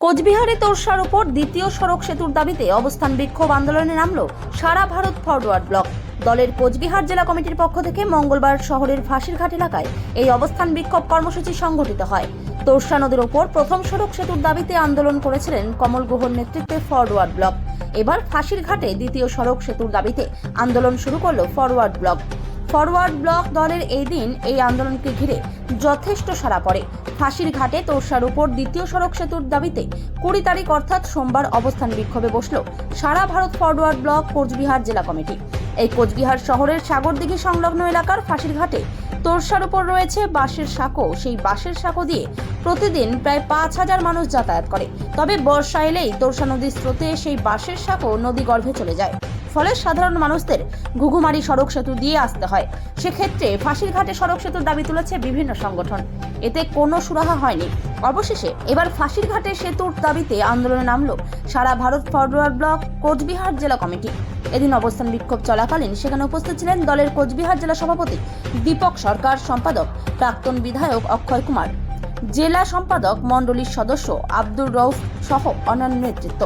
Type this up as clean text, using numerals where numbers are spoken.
কোচবিহারে তোরসার উপর দ্বিতীয় সড়ক সেতুর দাবিতে অবস্থান বিক্ষোভ আন্দোলনে নামল সারা ভারত ফরওয়ার্ড ব্লক। দলের কোচবিহার জেলা কমিটির পক্ষ থেকে মঙ্গলবার শহরের ফাঁসিরঘাট এলাকায় এই অবস্থান বিক্ষোভ কর্মসূচি সংগঠিত হয়। তোরসা নদীর ওপর প্রথম সড়ক সেতুর দাবিতে আন্দোলন করেছিলেন কমল গুহর নেতৃত্বে ফরওয়ার্ড ব্লক। এবার ফাঁসিরঘাটে দ্বিতীয় সড়ক সেতুর দাবিতে আন্দোলন শুরু করল ফরওয়ার্ড ব্লক। ফরওয়ার্ড ব্লক দলের এই দিন এই আন্দোলনকে ঘিরে যথেষ্ট সাড়া পড়ে। ফাঁসিরঘাটে তোরসার উপর দ্বিতীয় সড়ক সেতুর দাবিতে 20 তারিখ অর্থাৎ সোমবার অবস্থান বিক্ষোভে বসল সারা ভারত ফরওয়ার্ড ব্লক কোচবিহার জেলা কমিটি। এই কোচবিহার শহরের সাগরদিঘি সংলগ্ন এলাকার ফাঁসিরঘাটে তোরসার উপর রয়েছে বাঁশের সাঁকো। সেই বাঁশের সাঁকো দিয়ে প্রতিদিন প্রায় 5000 মানুষ যাতায়াত করে। তবে বর্ষা এলেই তোরসা নদীর স্রোতে সেই বাঁশের সাঁকো নদী গর্ভে চলে যায়, ফলে সাধারণ মানুষদের ঘুঘুমারি সড়ক সেতু দিয়ে আসতে হয়। সেক্ষেত্রে ফাঁসিরঘাটে সড়ক সেতুর দাবি তুলেছে বিভিন্ন সংগঠন, এতে কোনো সুরাহা হয়নি। অবশেষে এবার ফাঁসিরঘাটে সেতুর দাবিতে আন্দোলনে নামল সারা ভারত ফরওয়ার্ড ব্লক কোচবিহার জেলা কমিটি। এদিন অবস্থান বিক্ষোভ চলাকালীন সেখানে উপস্থিত ছিলেন দলের কোচবিহার জেলা সভাপতি দীপক সরকার, সম্পাদক প্রাক্তন বিধায়ক অক্ষয় কুমার, জেলা সম্পাদক মণ্ডলীর সদস্য আব্দুর রউফ সহ অন্যান্য নেতৃত্ব।